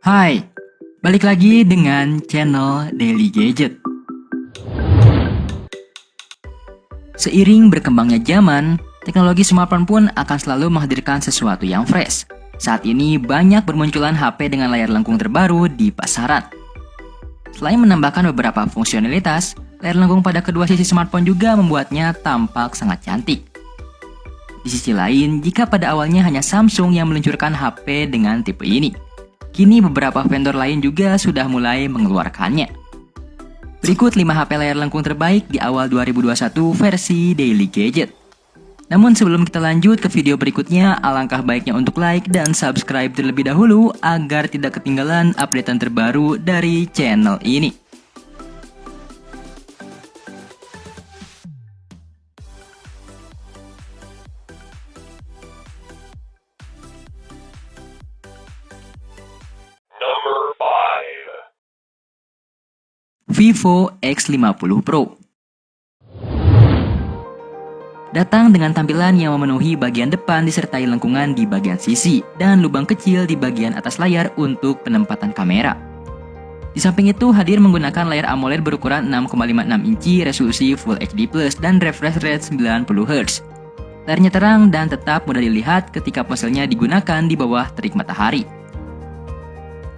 Hai, balik lagi dengan channel Daily Gadget. Seiring berkembangnya zaman, teknologi smartphone pun akan selalu menghadirkan sesuatu yang fresh. Saat ini banyak bermunculan HP dengan layar lengkung terbaru di pasaran. Selain menambahkan beberapa fungsionalitas, layar lengkung pada kedua sisi smartphone juga membuatnya tampak sangat cantik. Di sisi lain, jika pada awalnya hanya Samsung yang meluncurkan HP dengan tipe ini, kini beberapa vendor lain juga sudah mulai mengeluarkannya. Berikut 5 HP layar lengkung terbaik di awal 2021 versi Daily Gadget. Namun sebelum kita lanjut ke video berikutnya, alangkah baiknya untuk like dan subscribe terlebih dahulu agar tidak ketinggalan updatean terbaru dari channel ini. Number 5. Vivo X50 Pro. Datang dengan tampilan yang memenuhi bagian depan disertai lengkungan di bagian sisi dan lubang kecil di bagian atas layar untuk penempatan kamera. Di samping itu hadir menggunakan layar AMOLED berukuran 6,56 inci resolusi Full HD+ dan refresh rate 90Hz. Layarnya terang dan tetap mudah dilihat ketika ponselnya digunakan di bawah terik matahari.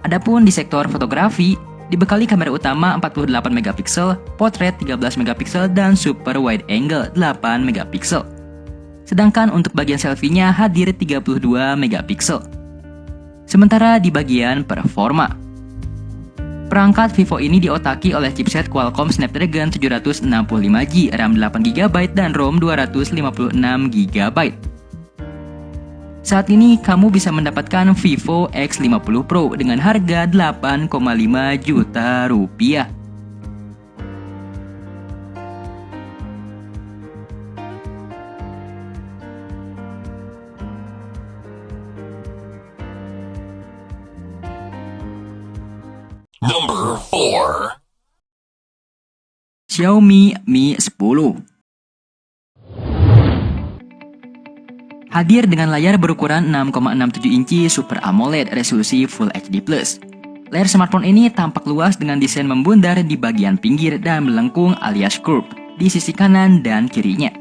Adapun di sektor fotografi, dibekali kamera utama 48 megapiksel, portrait 13 megapiksel, dan super wide angle 8 megapiksel. Sedangkan untuk bagian selfie-nya hadir 32 megapiksel. Sementara di bagian performa, perangkat Vivo ini diotaki oleh chipset Qualcomm Snapdragon 765G, RAM 8GB, dan ROM 256GB. Saat ini kamu bisa mendapatkan Vivo X50 Pro dengan harga 8,5 juta rupiah. Number 4. Xiaomi Mi 10. Hadir dengan layar berukuran 6,67 inci Super AMOLED resolusi Full HD+. Layar smartphone ini tampak luas dengan desain membundar di bagian pinggir dan melengkung alias curve di sisi kanan dan kirinya.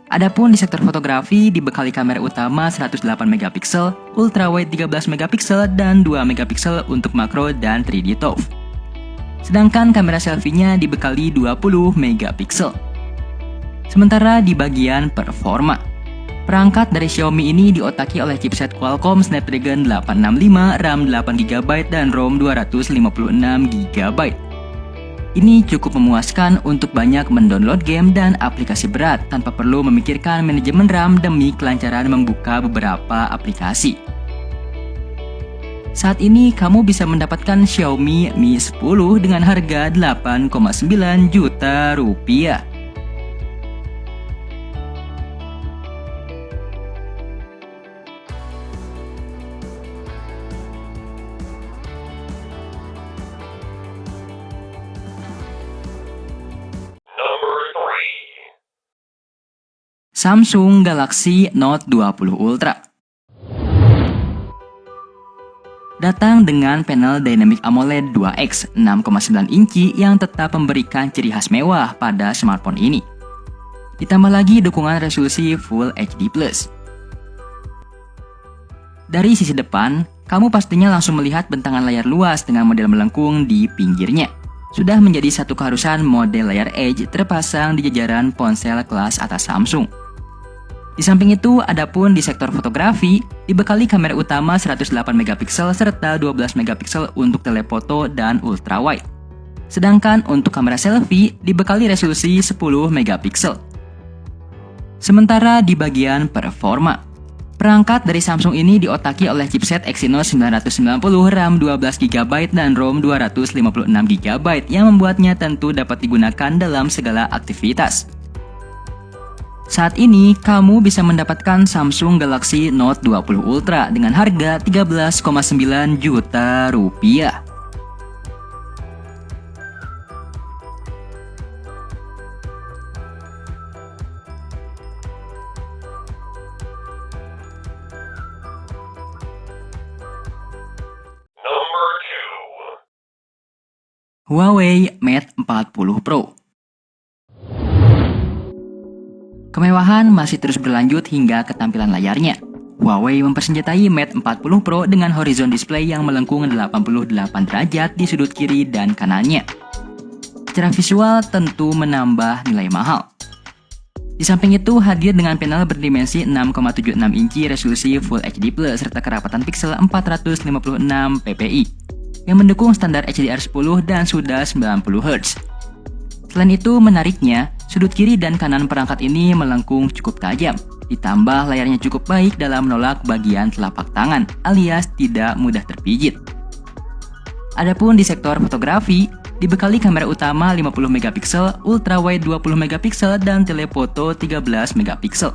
Adapun di sektor fotografi dibekali kamera utama 108 megapiksel, ultrawide 13 megapiksel, dan 2 megapiksel untuk makro dan 3D TOF. Sedangkan kamera selfie-nya dibekali 20 megapiksel. Sementara di bagian performa, perangkat dari Xiaomi ini diotaki oleh chipset Qualcomm Snapdragon 865, RAM 8GB, dan ROM 256GB. Ini cukup memuaskan untuk banyak mendownload game dan aplikasi berat tanpa perlu memikirkan manajemen RAM demi kelancaran membuka beberapa aplikasi. Saat ini kamu bisa mendapatkan Xiaomi Mi 10 dengan harga 8,9 juta rupiah. Number 3. Samsung Galaxy Note 20 Ultra. Datang dengan panel Dynamic AMOLED 2X 6,9 inci yang tetap memberikan ciri khas mewah pada smartphone ini. Ditambah lagi dukungan resolusi Full HD+. Dari sisi depan, kamu pastinya langsung melihat bentangan layar luas dengan model melengkung di pinggirnya. Sudah menjadi satu keharusan model layar Edge terpasang di jajaran ponsel kelas atas Samsung. Di samping itu, adapun di sektor fotografi, dibekali kamera utama 108 megapiksel serta 12 megapiksel untuk telefoto dan ultrawide. Sedangkan untuk kamera selfie, dibekali resolusi 10 megapiksel. Sementara di bagian performa, perangkat dari Samsung ini diotaki oleh chipset Exynos 990, RAM 12GB, dan ROM 256GB yang membuatnya tentu dapat digunakan dalam segala aktivitas. Saat ini, kamu bisa mendapatkan Samsung Galaxy Note 20 Ultra dengan harga 13,9 juta rupiah. Huawei Mate 40 Pro. Kemewahan masih terus berlanjut hingga ketampilan layarnya. Huawei mempersenjatai Mate 40 Pro dengan horizon display yang melengkung 88 derajat di sudut kiri dan kanannya. Secara visual tentu menambah nilai mahal. Di samping itu hadir dengan panel berdimensi 6,76 inci resolusi Full HD Plus serta kerapatan piksel 456 ppi yang mendukung standar HDR10 dan sudah 90 Hz. Selain itu, menariknya, sudut kiri dan kanan perangkat ini melengkung cukup tajam. Ditambah layarnya cukup baik dalam menolak bagian telapak tangan, alias tidak mudah terpijit. Adapun di sektor fotografi, dibekali kamera utama 50 megapiksel, ultrawide 20 megapiksel, dan telefoto 13 megapiksel.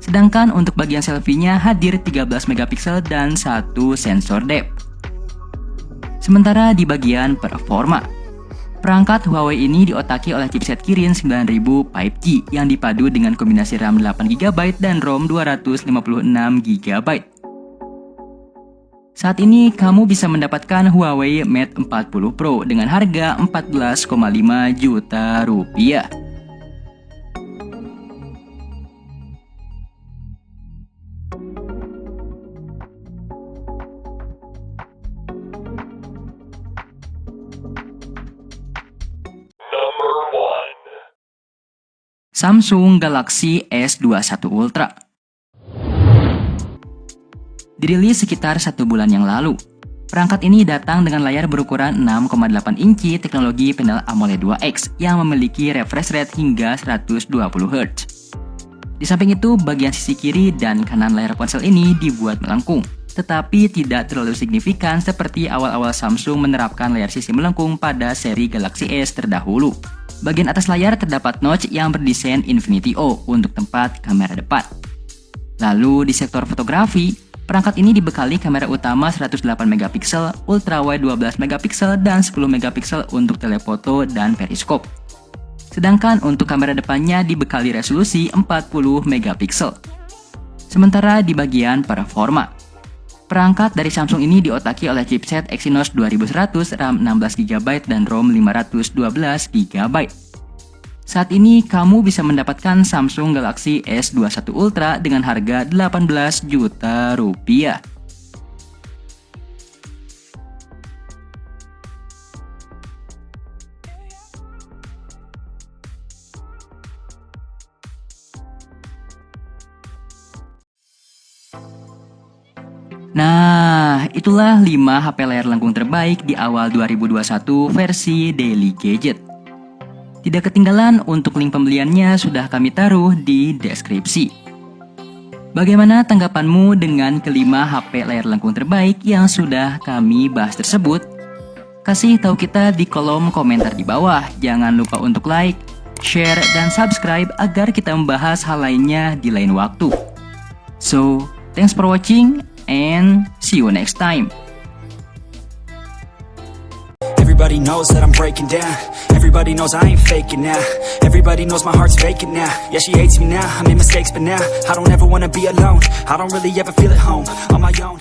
Sedangkan untuk bagian selfie-nya hadir 13 megapiksel dan satu sensor depth. Sementara di bagian performa, perangkat Huawei ini diotaki oleh chipset Kirin 9000 5G yang dipadu dengan kombinasi RAM 8GB dan ROM 256GB. Saat ini kamu bisa mendapatkan Huawei Mate 40 Pro dengan harga 14,5 juta rupiah. Number 1. Samsung Galaxy S21 Ultra. Dirilis sekitar 1 bulan yang lalu. Perangkat ini datang dengan layar berukuran 6,8 inci teknologi panel AMOLED 2X yang memiliki refresh rate hingga 120 Hz. Di samping itu, bagian sisi kiri dan kanan layar ponsel ini dibuat melengkung, tetapi tidak terlalu signifikan seperti awal-awal Samsung menerapkan layar sisi melengkung pada seri Galaxy S terdahulu. Bagian atas layar terdapat notch yang berdesain Infinity O untuk tempat kamera depan. Lalu di sektor fotografi, perangkat ini dibekali kamera utama 108 megapiksel, ultrawide 12 megapiksel, dan 10 megapiksel untuk telefoto dan periskop. Sedangkan untuk kamera depannya dibekali resolusi 40 megapiksel. Sementara di bagian performa, perangkat dari Samsung ini diotaki oleh chipset Exynos 2100, RAM 16GB dan ROM 512GB. Saat ini kamu bisa mendapatkan Samsung Galaxy S21 Ultra dengan harga 18 juta rupiah. Nah, itulah 5 HP layar lengkung terbaik di awal 2021 versi Daily Gadget. Tidak ketinggalan, untuk link pembeliannya sudah kami taruh di deskripsi. Bagaimana tanggapanmu dengan kelima HP layar lengkung terbaik yang sudah kami bahas tersebut? Kasih tahu kita di kolom komentar di bawah. Jangan lupa untuk like, share, dan subscribe agar kita membahas hal lainnya di lain waktu. So, thanks for watching and see you next time. Everybody knows that I'm breaking down. Everybody knows I ain't faking now. Everybody knows my heart's vacant now. Yeah, she hates me now. I made mistakes, but now I don't ever wanna be alone. I don't really ever feel at home on my own.